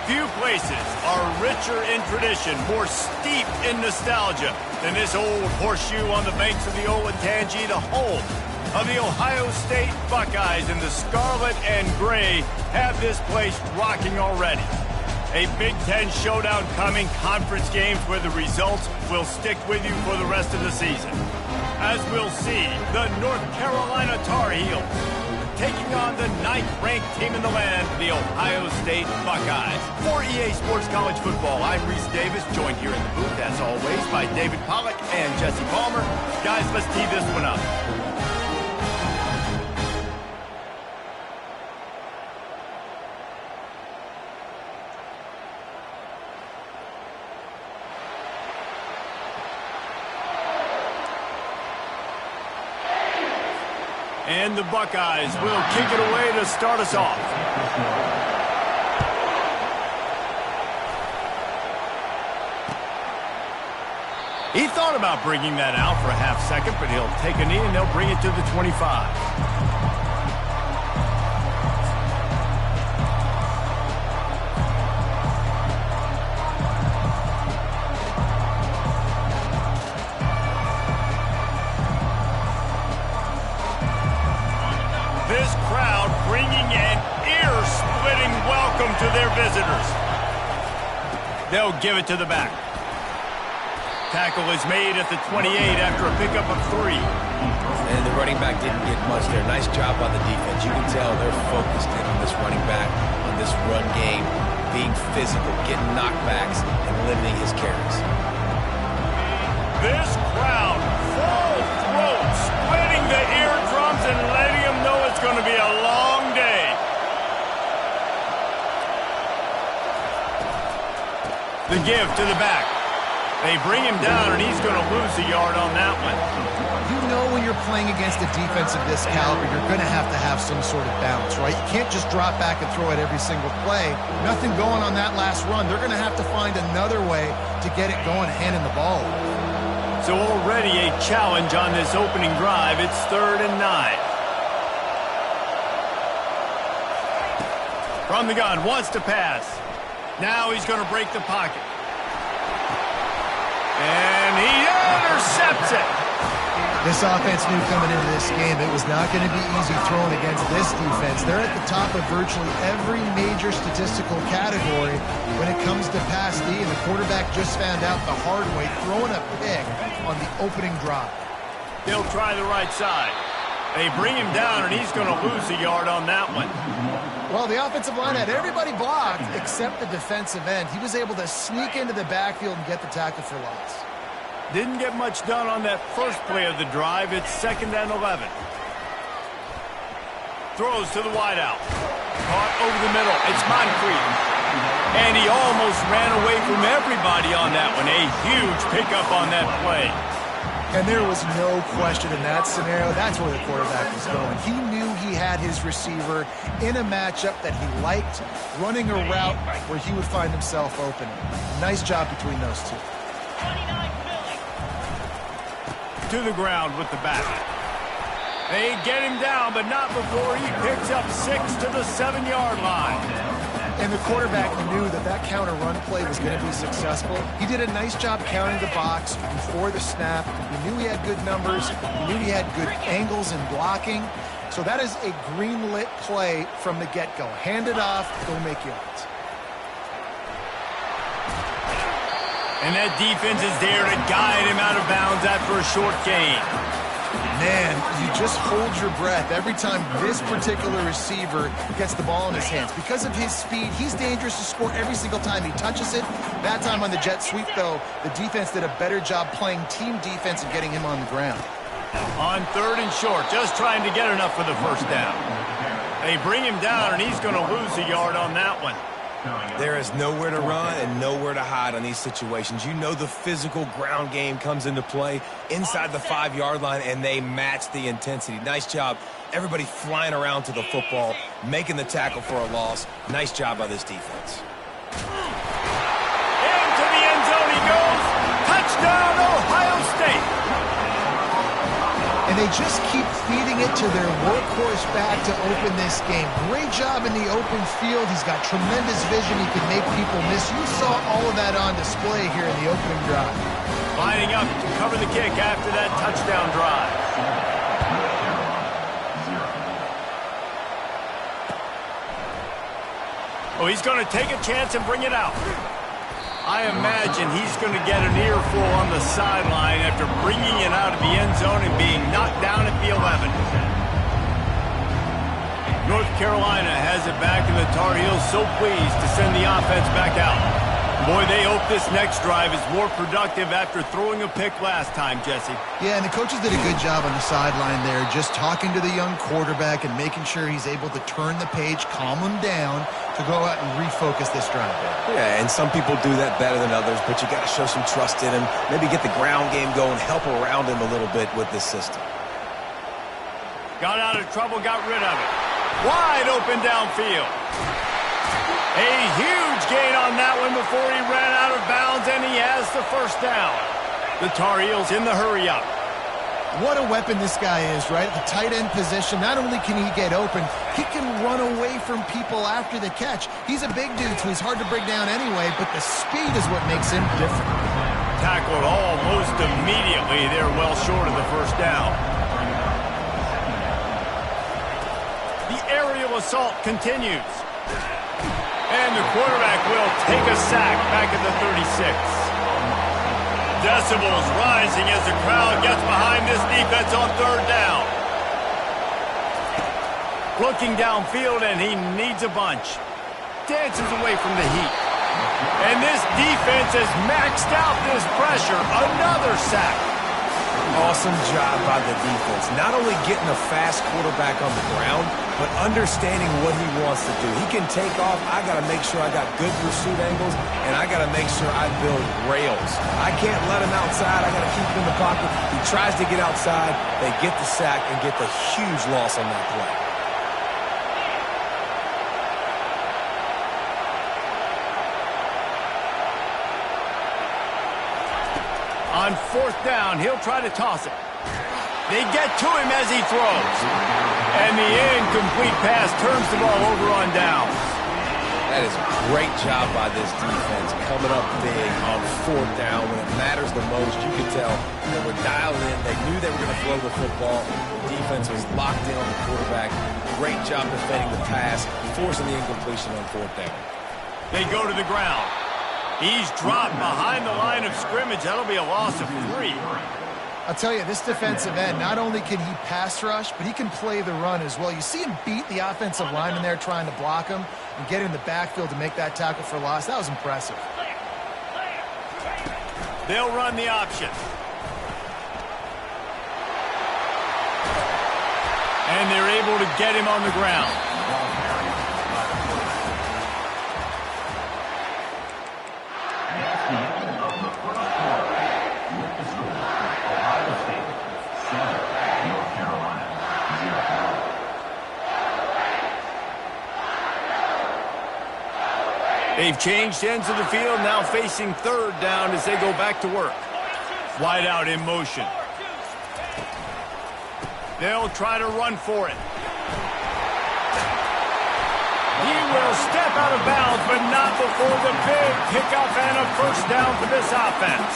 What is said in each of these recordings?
Few places are richer in tradition, more steeped in nostalgia than this old horseshoe on the banks of the Olentangy, the home of the Ohio State Buckeyes. And the scarlet and gray have this place rocking already. A Big Ten showdown coming, conference games where the results will stick with you for the rest of the season. As we'll see, the North Carolina Tar Heels taking on the 9th-ranked team in the land, the Ohio State Buckeyes. For EA Sports College Football, I'm Reese Davis, joined here in the booth, as always, by David Pollack and Jesse Palmer. Guys, let's tee this one up. And the Buckeyes will kick it away to start us off. He thought about bringing that out for a half second, but he'll take a knee and they'll bring it to the 25. This crowd bringing an ear-splitting welcome to their visitors. They'll give it to the back. Tackle is made at the 28 after a pickup of 3. And the running back didn't get much there. Nice job by the defense. You can tell they're focused in on this running back, on this run game, being physical, getting knockbacks, and limiting his carries. This crowd, full throat, splitting the eardrums and letting them know it's going to be a long day. The give to the back. They bring him down, and he's going to lose a yard on that one. You know when you're playing against a defense of this caliber, you're going to have some sort of balance, right? You can't just drop back and throw it every single play. Nothing going on that last run. They're going to have to find another way to get it going, handing the ball. So already a challenge on this opening drive. It's 3rd and 9. From the gun, wants to pass. Now he's going to break the pocket. And he intercepts it. This offense knew coming into this game it was not going to be easy throwing against this defense. They're at the top of virtually every major statistical category when it comes to pass D, and the quarterback just found out the hard way, throwing a pick on the opening drive. They'll try the right side. They bring him down, and he's going to lose a yard on that one. Well, the offensive line had everybody blocked except the defensive end. He was able to sneak into the backfield and get the tackle for loss. Didn't get much done on that first play of the drive. It's 2nd and 11. Throws to the wideout. Caught over the middle. It's Moncrief. And he almost ran away from everybody on that one. A huge pickup on that play. And there was no question in that scenario. That's where the quarterback was going. He knew he had his receiver in a matchup that he liked, running a route where he would find himself open. Nice job between those two. To the ground with the back. They get him down, but not before he picks up 6 to the 7-yard line. And the quarterback knew that that counter run play was going to be successful. He did a nice job counting the box before the snap. He knew he had good numbers. He knew he had good angles and blocking. So that is a green-lit play from the get-go. Hand it off, go make yards. And that defense is there to guide him out of bounds after a short gain. Man, you just hold your breath every time this particular receiver gets the ball in his hands. Because of his speed, he's dangerous to score every single time he touches it. That time on the jet sweep, though, the defense did a better job playing team defense and getting him on the ground. On 3rd and short, just trying to get enough for the first down. They bring him down, and he's going to lose a yard on that one. There is nowhere to run and nowhere to hide on these situations. You know the physical ground game comes into play inside the 5-yard line, and they match the intensity. Nice job. Everybody flying around to the football, making the tackle for a loss. Nice job by this defense. Into the end zone he goes. Touchdown, Ohio State. And and they just keep feeding it to their workhorse back to open this game. Great job in the open field. He's got tremendous vision. He can make people miss. You saw all of that on display here in the opening drive. Lining up to cover the kick after that touchdown drive. Oh, he's going to take a chance and bring it out. I imagine he's going to get an earful on the sideline after bringing it out of the end zone and being knocked down at the 11. North Carolina has it back, and the Tar Heels so pleased to send the offense back out. Boy, they hope this next drive is more productive after throwing a pick last time, Jesse. Yeah, and the coaches did a good job on the sideline there, just talking to the young quarterback and making sure he's able to turn the page, calm him down, to go out and refocus this drive. Yeah, and some people do that better than others, but you got to show some trust in him, maybe get the ground game going, help around him a little bit with this system. Got out of trouble, got rid of it. Wide open downfield. A huge gain on that one before he ran out of bounds, and he has the first down. The Tar Heels in the hurry-up. What a weapon this guy is, right? The tight end position, not only can he get open, he can run away from people after the catch. He's a big dude, so he's hard to bring down anyway, but the speed is what makes him different. Tackled almost immediately. They're well short of the first down. The aerial assault continues. And the quarterback will take a sack back at the 36. Decibels rising as the crowd gets behind this defense on third down. Looking downfield, and he needs a bunch. Dances away from the heat. And this defense has maxed out this pressure. Another sack. Awesome job by the defense. Not only getting a fast quarterback on the ground, but understanding what he wants to do. He can take off. I got to make sure I got good pursuit angles, and I got to make sure I build rails. I can't let him outside. I got to keep him in the pocket. He tries to get outside. They get the sack and get the huge loss on that play. On fourth down, he'll try to toss it. They get to him as he throws. And the incomplete pass turns the ball over on downs. That is a great job by this defense, coming up big on fourth down when it matters the most. You could tell they were dialed in. They knew they were going to throw the football. The defense was locked in on the quarterback. Great job defending the pass, forcing the incompletion on fourth down. They go to the ground. He's dropped behind the line of scrimmage. That'll be a loss of 3. I'll tell you, this defensive end, not only can he pass rush, but he can play the run as well. You see him beat the offensive lineman there trying to block him and get in the backfield to make that tackle for loss. That was impressive. They'll run the option. And they're able to get him on the ground. They've changed ends of the field, now facing third down as they go back to work. Wide out in motion. They'll try to run for it. He will step out of bounds, but not before the big pickup and a first down for this offense.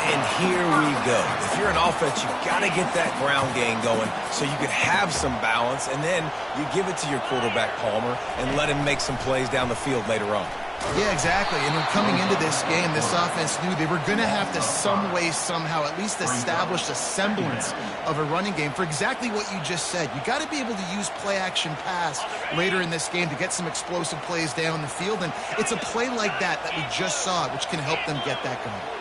And here we go. If you're an offense, you got to get that ground game going so you can have some balance, and then you give it to your quarterback, Palmer, and let him make some plays down the field later on. Yeah, exactly. And when coming into this game, this offense knew they were going to have to some way, somehow, at least establish a semblance of a running game for exactly what you just said. You got to be able to use play-action pass later in this game to get some explosive plays down the field. And it's a play like that that we just saw, which can help them get that going.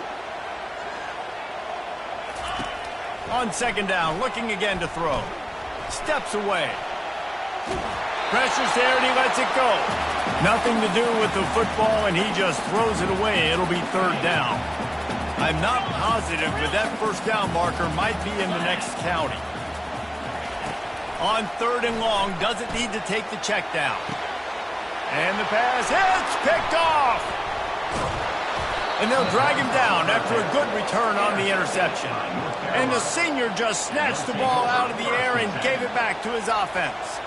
On second down, looking again to throw. Steps away. Pressure's there, and he lets it go. Nothing to do with the football, and he just throws it away. It'll be third down. I'm not positive, but that first down marker might be in the next county. On third and long, doesn't need to take the check down. And the pass, it's picked off. And they'll drag him down after a good return on the interception. And the senior just snatched the ball out of the air and gave it back to his offense.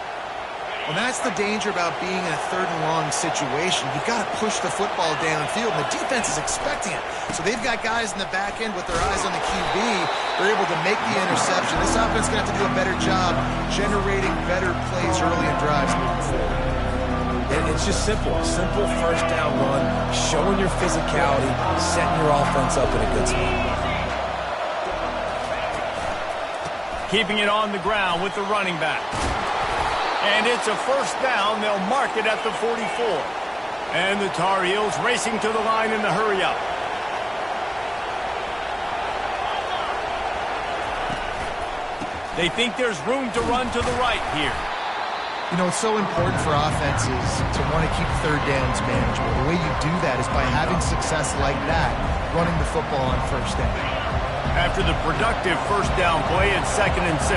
Well, that's the danger about being in a third and long situation. You've got to push the football downfield, and the defense is expecting it. So they've got guys in the back end with their eyes on the QB. They're able to make the interception. This offense is going to have to do a better job generating better plays early in drives moving forward. And it's just simple. Simple first down run, showing your physicality, setting your offense up in a good spot. Keeping it on the ground with the running back. And it's a first down. They'll mark it at the 44. And the Tar Heels racing to the line in the hurry-up. They think there's room to run to the right here. You know, it's so important for offenses to want to keep third downs manageable. The way you do that is by having success like that, running the football on first down. After the productive first down play, it's 2nd and 6.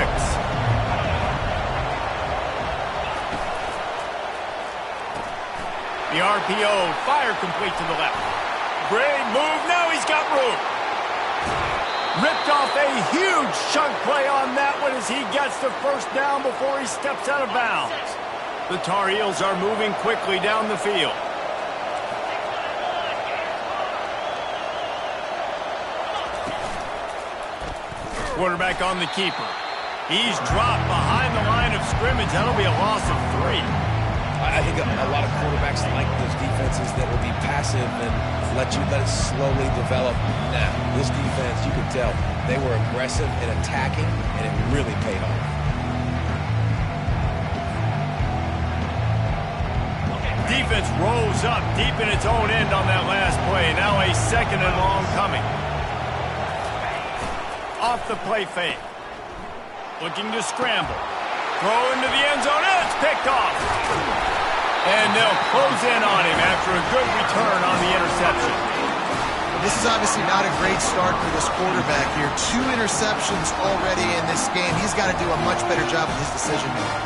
The RPO, fire complete to the left. Great move, now he's got room. Ripped off a huge chunk play on that one as he gets the first down before he steps out of bounds. The Tar Heels are moving quickly down the field. Quarterback on the keeper. He's dropped behind the line of scrimmage. That'll be a loss of 3. I think a lot of quarterbacks like those defenses that will be passive and let it slowly develop. Now, this defense, you could tell, they were aggressive and attacking, and it really paid off. Defense rose up deep in its own end on that last play. Now a 2nd and long coming. Off the play fake. Looking to scramble. Throw into the end zone. It's picked off. And they'll close in on him after a good return on the interception. This is obviously not a great start for this quarterback here. 2 interceptions already in this game. He's got to do a much better job of his decision making.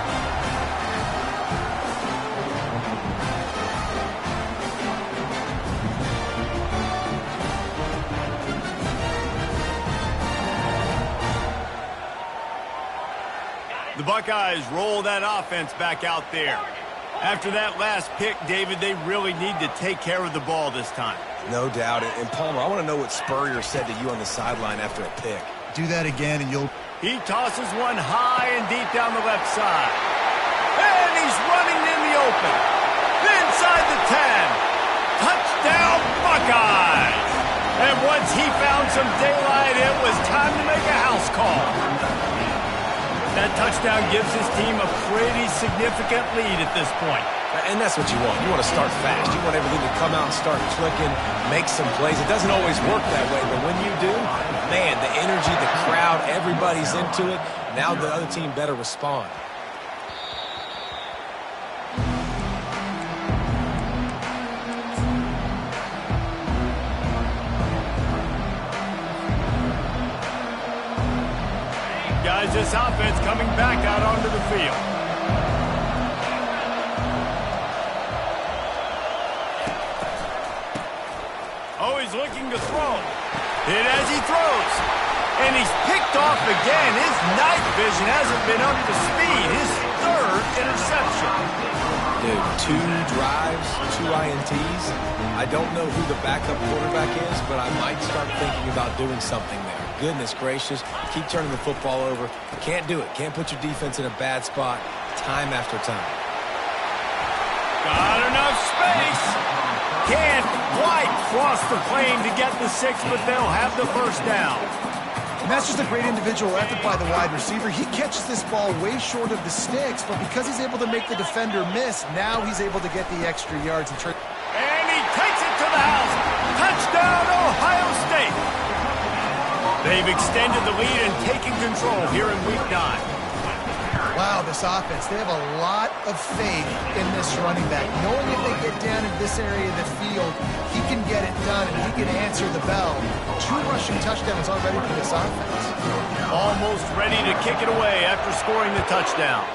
The Buckeyes roll that offense back out there. After that last pick, David, they really need to take care of the ball this time. No doubt. And Palmer, I want to know what Spurrier said to you on the sideline after a pick. Do that again and you'll... He tosses one high and deep down the left side. And he's running in the open. Inside the 10. Touchdown, Buckeyes! And once he found some daylight, it was time to make a house call. That touchdown gives his team a pretty significant lead at this point. And that's what you want. You want to start fast. You want everything to come out and start clicking, make some plays. It doesn't always work that way, but when you do, man, the energy, the crowd, everybody's into it. Now the other team better respond. Guys, this offense coming back out onto the field. Oh, he's looking to throw. Hit as he throws. And he's picked off again. His night vision hasn't been up to speed. His 3rd interception. Dude, 2 drives, 2 INTs. I don't know who the backup quarterback is, but I might start thinking about doing something there. Goodness gracious, keep turning the football over. Can't do it. Can't put your defense in a bad spot time after time. Got enough space. Can't quite cross the plane to get the 6, but they'll have the first down. And that's just a great individual effort by the wide receiver. He catches this ball way short of the sticks, but because he's able to make the defender miss, now he's able to get the extra yards and turn. And he takes it to the house. Touchdown, Ohio State. They've extended the lead and taken control here in Week 9. Wow, this offense, they have a lot of faith in this running back. Knowing if they get down in this area of the field, he can get it done and he can answer the bell. 2 rushing touchdowns already for this offense. Almost ready to kick it away after scoring the touchdown.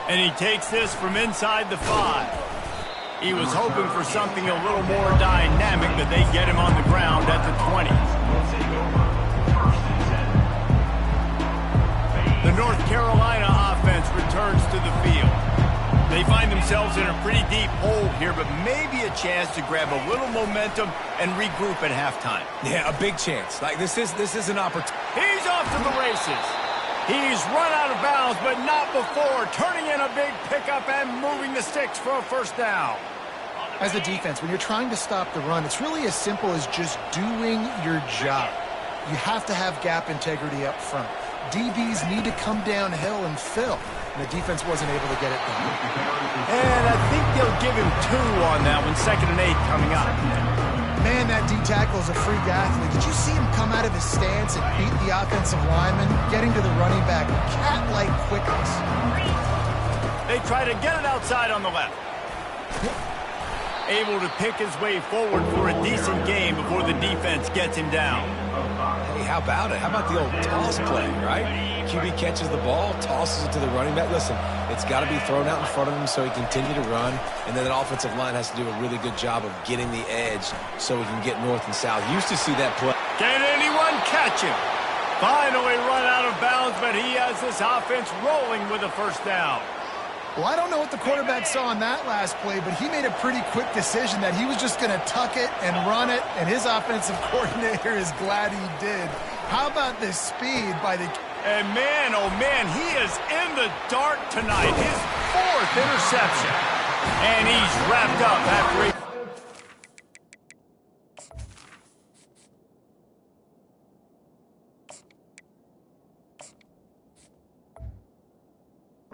And he takes this from inside the 5. He was hoping for something a little more dynamic, but they get him on the ground at the 20. The North Carolina offense returns to the field. They find themselves in a pretty deep hole here, but maybe a chance to grab a little momentum and regroup at halftime. Yeah, a big chance. Like, this is an opportunity. He's off to the races. He's run out of bounds, but not before turning in a big pickup and moving the sticks for a first down. As a defense, when you're trying to stop the run, it's really as simple as just doing your job. You have to have gap integrity up front. DBs need to come downhill and fill. And the defense wasn't able to get it done. And I think they'll give him 2 on that one, 2nd and 8 coming up. Man, that D-tackle is a freak athlete. Did you see him come out of his stance and beat the offensive lineman, getting to the running back, cat-like quickness? They try to get it outside on the left. Able to pick his way forward for a decent game before the defense gets him down. Hey, how about it? How about the old toss play, right? QB catches the ball, tosses it to the running back. Listen, it's got to be thrown out in front of him so he can continue to run, and then the offensive line has to do a really good job of getting the edge so he can get north and south. Used to see that play. Can anyone catch him? Finally run out of bounds, but he has this offense rolling with a first down. Well, I don't know what the quarterback saw on that last play, but he made a pretty quick decision that he was just going to tuck it and run it, and his offensive coordinator is glad he did. How about this speed by the... And man, oh man, he is in the dark tonight. His 4th interception. And he's wrapped up after he...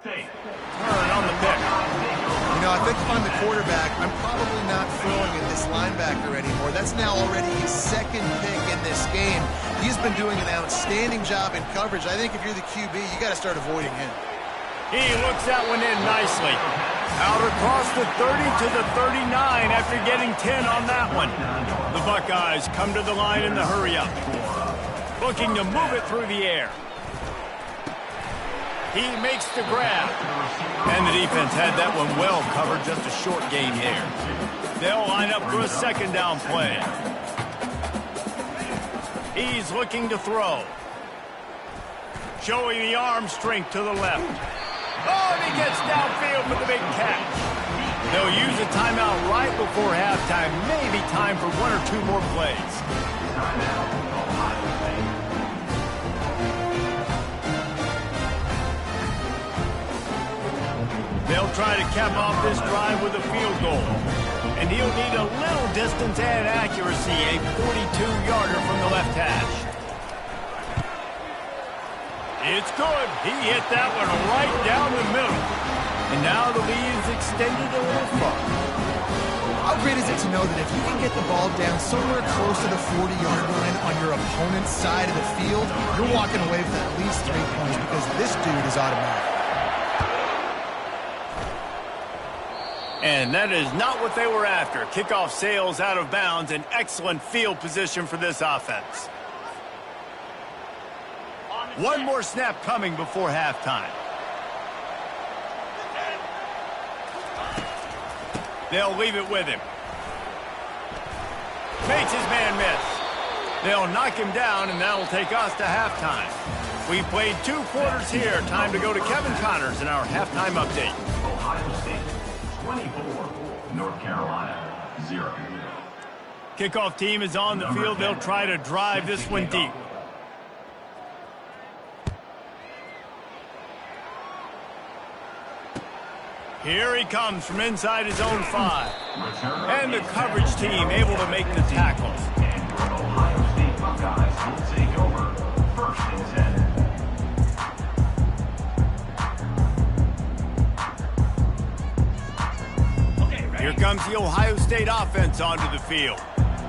Turn on the pick. You know, I think if I'm the quarterback, I'm probably not throwing at this linebacker anymore. That's now already his 2nd pick in this game. He's been doing an outstanding job in coverage. I think if you're the QB, you got to start avoiding him. He looks that one in nicely. Out across the 30 to the 39 after getting 10 on that one. The Buckeyes come to the line in the hurry-up. Looking to move it through the air. He makes the grab. And the defense had that one well covered, just a short gain there. They'll line up for a 2nd down play. He's looking to throw. Showing the arm strength to the left. Oh, and he gets downfield for the big catch. They'll use a timeout right before halftime. Maybe time for 1 or 2 more plays. They'll try to cap off this drive with a field goal. And he'll need a little distance and accuracy, a 42-yarder from the left hash. It's good. He hit that one right down the middle. And now the lead is extended a little further. How great is it to know that if you can get the ball down somewhere close to the 40-yard line on your opponent's side of the field, you're walking away with at least 3 points because this dude is automatic. And that is not what they were after. Kickoff sails out of bounds, an excellent field position for this offense. 1 more snap coming before halftime. They'll leave it with him. Makes his man miss. They'll knock him down, and that'll take us to halftime. We played 2 quarters here. Time to go to Kevin Connors in our halftime update. Ohio State 24, North Carolina 0. Kickoff team is on the field. They'll try to drive this one deep. Here he comes from inside his own 5. And the coverage team able to make the tackles. Ohio State Buckeyes will take over 1st and 10. Here comes the Ohio State offense onto the field.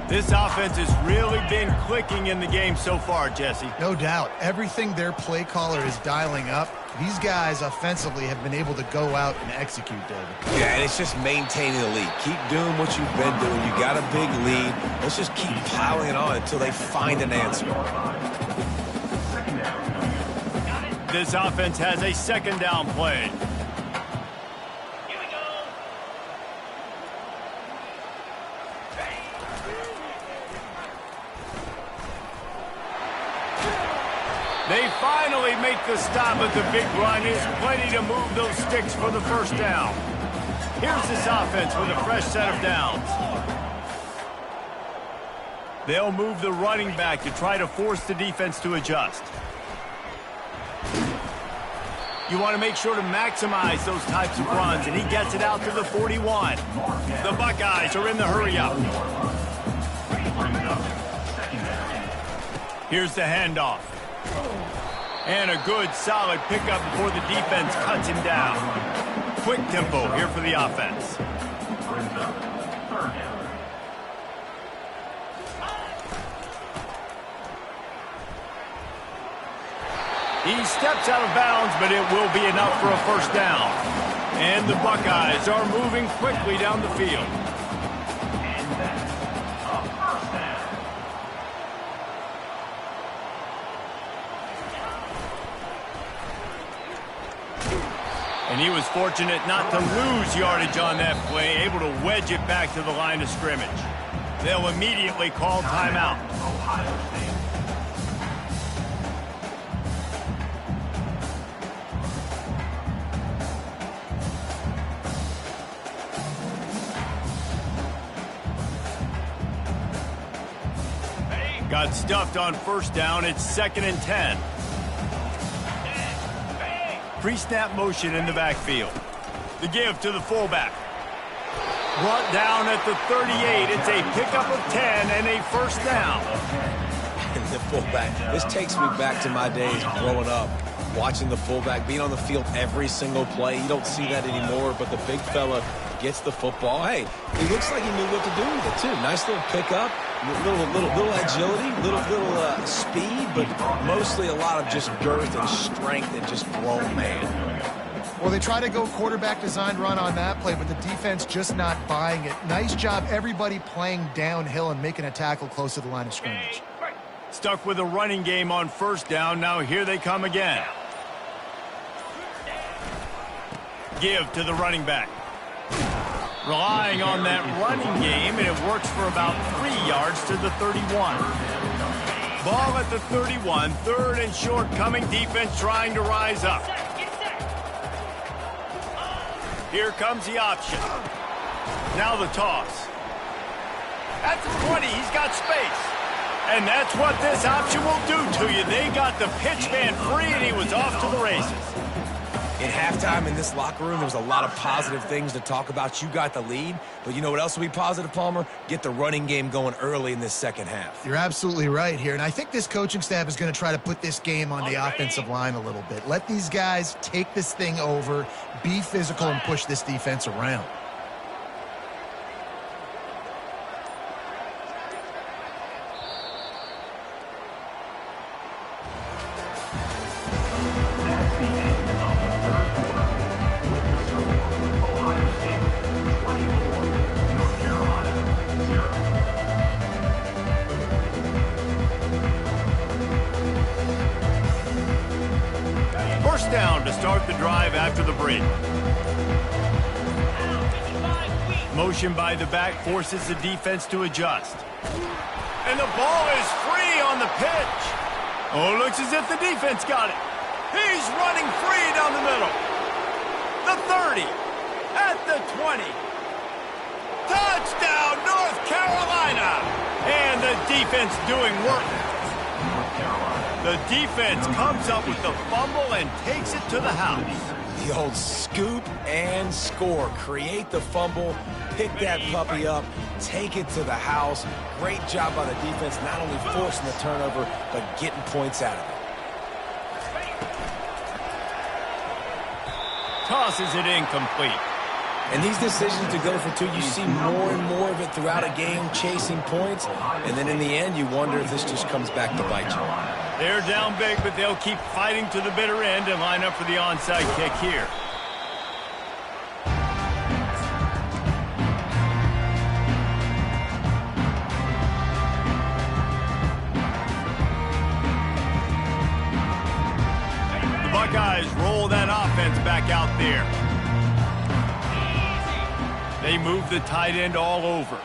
This offense has really been clicking in the game so far, Jesse. No doubt. Everything their play caller is dialing up, these guys offensively have been able to go out and execute, David. Yeah, and it's just maintaining the lead. Keep doing what you've been doing. You got a big lead. Let's just keep piling it on until they find an answer. This offense has a 2nd down play. finally make the stop at the big run. Is plenty to move those sticks for the first down. Here's this offense with a fresh set of downs. They'll move the running back to try to force the defense to adjust. You want to make sure to maximize those types of runs, and he gets it out to the 41. The Buckeyes are in the hurry-up. Here's the handoff. And a good, solid pickup before the defense cuts him down. Quick tempo here for the offense. He steps out of bounds, but it will be enough for a first down. And the Buckeyes are moving quickly down the field. And he was fortunate not to lose yardage on that play, able to wedge it back to the line of scrimmage. They'll immediately call timeout. Got stuffed on first down. It's 2nd and 10. Pre-snap motion in the backfield. The give to the fullback. Brought down at the 38. It's a pickup of 10 and a first down. And the fullback. This takes me back to my days growing up, watching the fullback being on the field every single play. You don't see that anymore, but the big fella gets the football. Hey, he looks like he knew what to do with it, too. Nice little pickup, little agility, little speed, but mostly a lot of just girth and strength and just grown man. Well, they try to go quarterback designed run on that play, but the defense just not buying it. Nice job, everybody playing downhill and making a tackle close to the line of scrimmage. Stuck with a running game on first down. Now here they come again. Give to the running back. Relying on that running game, and it works for about 3 yards to the 31. Ball at the 31, 3rd and short coming, defense trying to rise up. Here comes the option. Now the toss. At the 20, he's got space. And that's what this option will do to you. They got the pitch man free, and he was off to the races. In halftime in this locker room, there was a lot of positive things to talk about. You got the lead, but you know what else will be positive, Palmer? Get the running game going early in this second half. You're absolutely right here, and I think this coaching staff is going to try to put this game on the offensive line a little bit. Let these guys take this thing over, be physical, and push this defense around. Down to start the drive after the break. Motion by the back forces the defense to adjust. And the ball is free on the pitch. Oh, looks as if the defense got it. He's running free down the middle. The 30. At the 20. Touchdown, North Carolina. And the defense doing work. The defense comes up with the fumble and takes it to the house. The old scoop and score. Create the fumble, pick that puppy up, take it to the house. Great job by the defense, not only forcing the turnover, but getting points out of it. Tosses it incomplete. And these decisions to go for two, you see more and more of it throughout a game, chasing points. And then in the end, you wonder if this just comes back to bite you. They're down big, but they'll keep fighting to the bitter end and line up for the onside kick here. The Buckeyes roll that offense back out there. They move the tight end all over.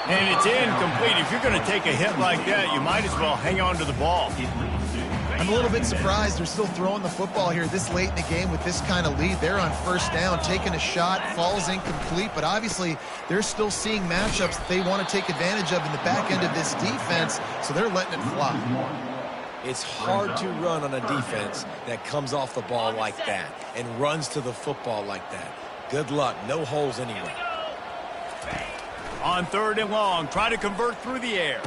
And it's incomplete. If you're going to take a hit like that, you might as well hang on to the ball. I'm a little bit surprised they're still throwing the football here this late in the game with this kind of lead. They're on first down, taking a shot, falls incomplete, but obviously they're still seeing matchups that they want to take advantage of in the back end of this defense, so they're letting it fly. It's hard to run on a defense that comes off the ball like that and runs to the football like that. Good luck. No holes anywhere. On 3rd and long, try to convert through the air.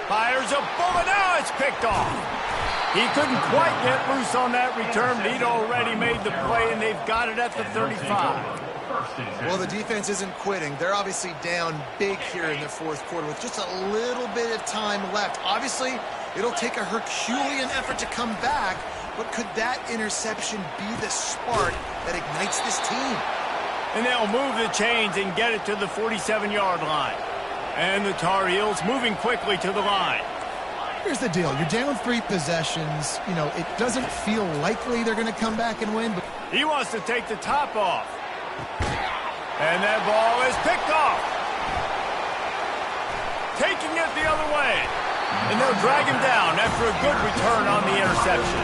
Fires a bullet. Now it's picked off. He couldn't quite get loose on that return, but he'd already made the play, and they've got it at the 35. Well, the defense isn't quitting. They're obviously down big here in the 4th quarter with just a little bit of time left. Obviously, it'll take a Herculean effort to come back, but could that interception be the spark that ignites this team? And they'll move the chains and get it to the 47-yard line. And the Tar Heels moving quickly to the line. Here's the deal. You're down 3 possessions. You know, it doesn't feel likely they're going to come back and win. But he wants to take the top off. And that ball is picked off. Taking it the other way. And they'll drag him down after a good return on the interception.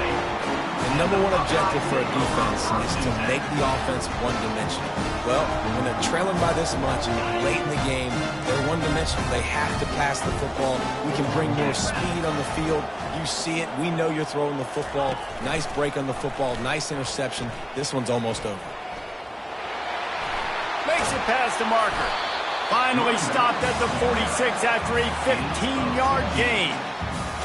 The #1 objective for a defense is to make the offense one-dimensional. Well, when they're trailing by this much late in the game, they're one-dimensional. They have to pass the football. We can bring more speed on the field. You see it. We know you're throwing the football. Nice break on the football. Nice interception. This one's almost over. Makes it past the marker. Finally stopped at the 46 after a 15-yard gain.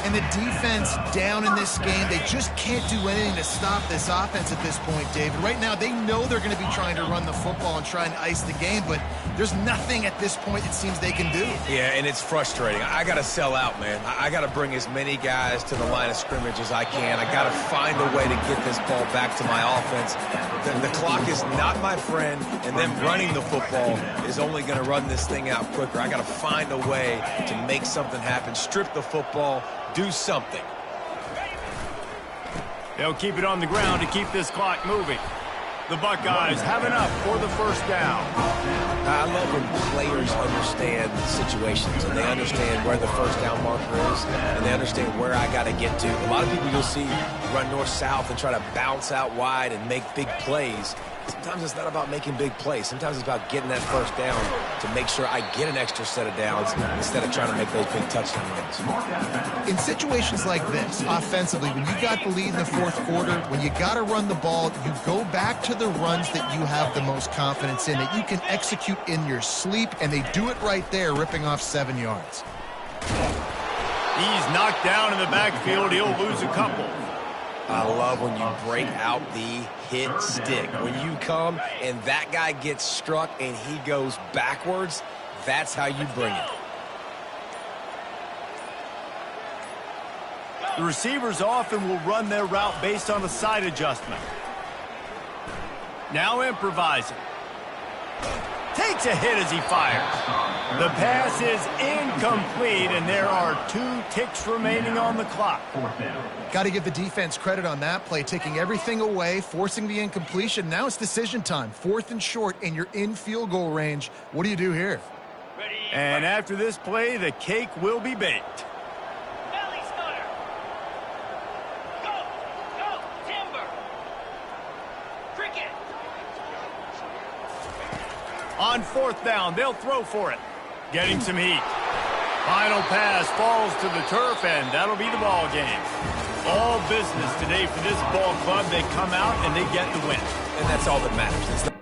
And the defense down in this game, they just can't do anything to stop this offense at this point, David. Right now, they know they're going to be trying to run the football and try and ice the game, but there's nothing at this point it seems they can do. Yeah, and it's frustrating. I got to sell out, man. I got to bring as many guys to the line of scrimmage as I can. I got to find a way to get this ball back to my offense. The clock is not my friend, and them running the football is only going to run this thing out quicker. I got to find a way to make something happen, strip the football, do something. They'll keep it on the ground to keep this clock moving. The Buckeyes have enough for the first down. I love when players understand situations and they understand where the first down marker is and they understand where I got to get to. A lot of people you'll see run north-south and try to bounce out wide and make big plays. Sometimes it's not about making big plays. Sometimes it's about getting that first down to make sure I get an extra set of downs instead of trying to make those big touchdown runs. In situations like this, offensively, when you got the lead in the 4th quarter, when you got to run the ball, you go back to the runs that you have the most confidence in, that you can execute in your sleep, and they do it right there, ripping off 7 yards. He's knocked down in the backfield. He'll lose a couple. I love when you break out the hit stick. When you come and that guy gets struck and he goes backwards, that's how you bring it. The receivers often will run their route based on a side adjustment. Now improvising. Takes a hit as he fires. The pass is incomplete, and there are 2 ticks remaining on the clock. Got to give the defense credit on that play, taking everything away, forcing the incompletion. Now it's decision time. 4th and short, and you're in field goal range. What do you do here? And after this play, the cake will be baked. On 4th down, they'll throw for it. Getting some heat. Final pass falls to the turf, and that'll be the ball game. All business today for this ball club. They come out and they get the win. And that's all that matters.